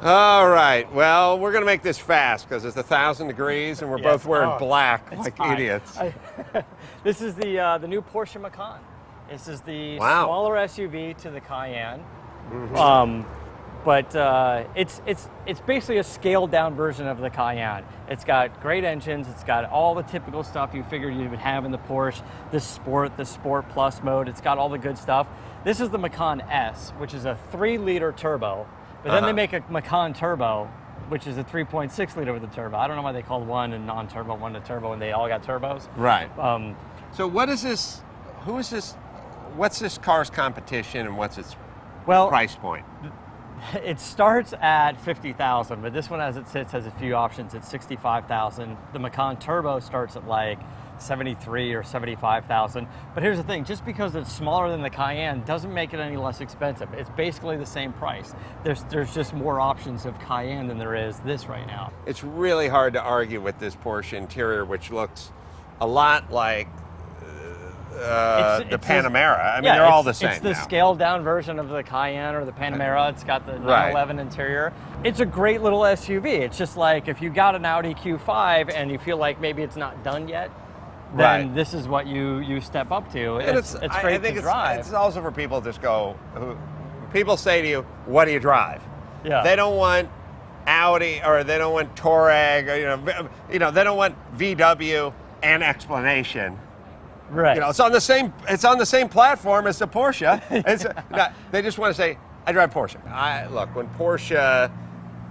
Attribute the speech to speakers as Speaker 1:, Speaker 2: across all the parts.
Speaker 1: All right. Well, we're going to make this fast because it's 1,000 degrees and we're both wearing black like idiots.
Speaker 2: This is the new Porsche Macan. This is the smaller SUV to the Cayenne. But it's basically a scaled down version of the Cayenne. It's got great engines. It's got all the typical stuff you figured you would have in the Porsche. The Sport Plus mode. It's got all the good stuff. This is the Macan S, which is a 3-liter turbo. But then they make a Macan Turbo, which is a 3.6 liter with a turbo. I don't know why they called one a non-turbo, one a turbo, and they all got turbos.
Speaker 1: Right. So what is this? Who is this? What's this car's competition, and what's its price point?
Speaker 2: It starts at $50,000, but this one, as it sits, has a few options. It's $65,000. The Macan Turbo starts at like $73,000 or $75,000. But here's the thing: just because it's smaller than the Cayenne doesn't make it any less expensive. It's basically the same price. There's just more options of Cayenne than there is this right now. It's
Speaker 1: really hard to argue with this Porsche interior, which looks a lot like the Panamera. I mean, they're all the same.
Speaker 2: It's the scaled down version of the Cayenne or the Panamera. It's got the 911 interior. It's a great little SUV. It's just like if you got an Audi Q5 and you feel like maybe it's not done yet, then this is what you step up to. It's great to drive.
Speaker 1: It's also for people just people say to you, what do you drive?
Speaker 2: Yeah.
Speaker 1: They don't want Audi or they don't want Touareg or, they don't want VW and explanation.
Speaker 2: Right.
Speaker 1: It's on the same platform as the Porsche. They just want to say, I drive Porsche. Look, when Porsche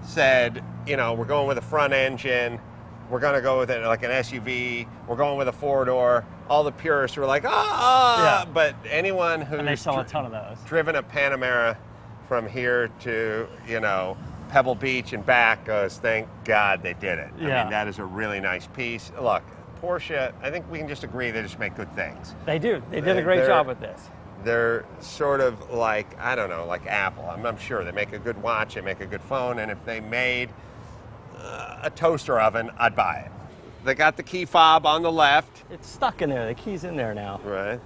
Speaker 1: said, we're going with a front engine, we're going to go with it like an SUV, we're going with a 4-door, all the purists were like, but anyone who's
Speaker 2: and they sell a ton of those.
Speaker 1: Driven a Panamera from here to, Pebble Beach and back goes, thank God they did it.
Speaker 2: Yeah.
Speaker 1: I mean, that is a really nice piece. Look, Porsche, I think we can just agree they just make good things.
Speaker 2: They do. They did a great job with this.
Speaker 1: They're sort of like, I don't know, like Apple. I'm sure they make a good watch, they make a good phone, and if they made a toaster oven, I'd buy it. They got the key fob on the left.
Speaker 2: It's stuck in there. The key's in there now.
Speaker 1: Right.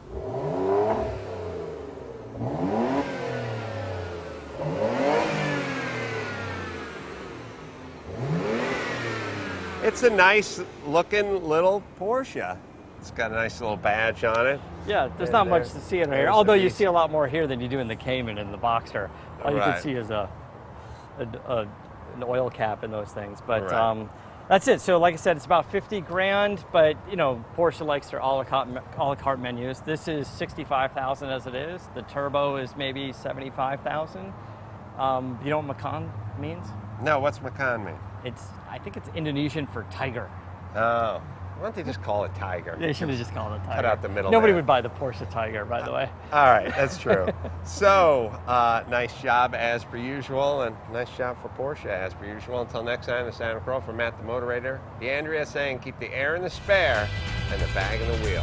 Speaker 1: It's a nice looking little Porsche. It's got a nice little badge on it.
Speaker 2: Yeah, there's not much to see in here, although you see a lot more here than you do in the Cayman and the Boxster. All you can see is an oil cap and those things. But that's it. So like I said, it's about 50 grand, but Porsche likes their a la carte menus. This is 65,000 as it is. The turbo is maybe 75,000. You know what Macan means?
Speaker 1: No, what's Macan mean?
Speaker 2: I think it's Indonesian for tiger.
Speaker 1: Oh. Why don't they just call it Tiger?
Speaker 2: They should have just called it Tiger.
Speaker 1: Cut out the middle.
Speaker 2: Nobody would buy the Porsche Tiger, by the way.
Speaker 1: All right, that's true. So, nice job as per usual, and nice job for Porsche as per usual. Until next time, the Santa Crow from Matt the Moderator. DeAndrea saying keep the air in the spare and the bag in the wheel.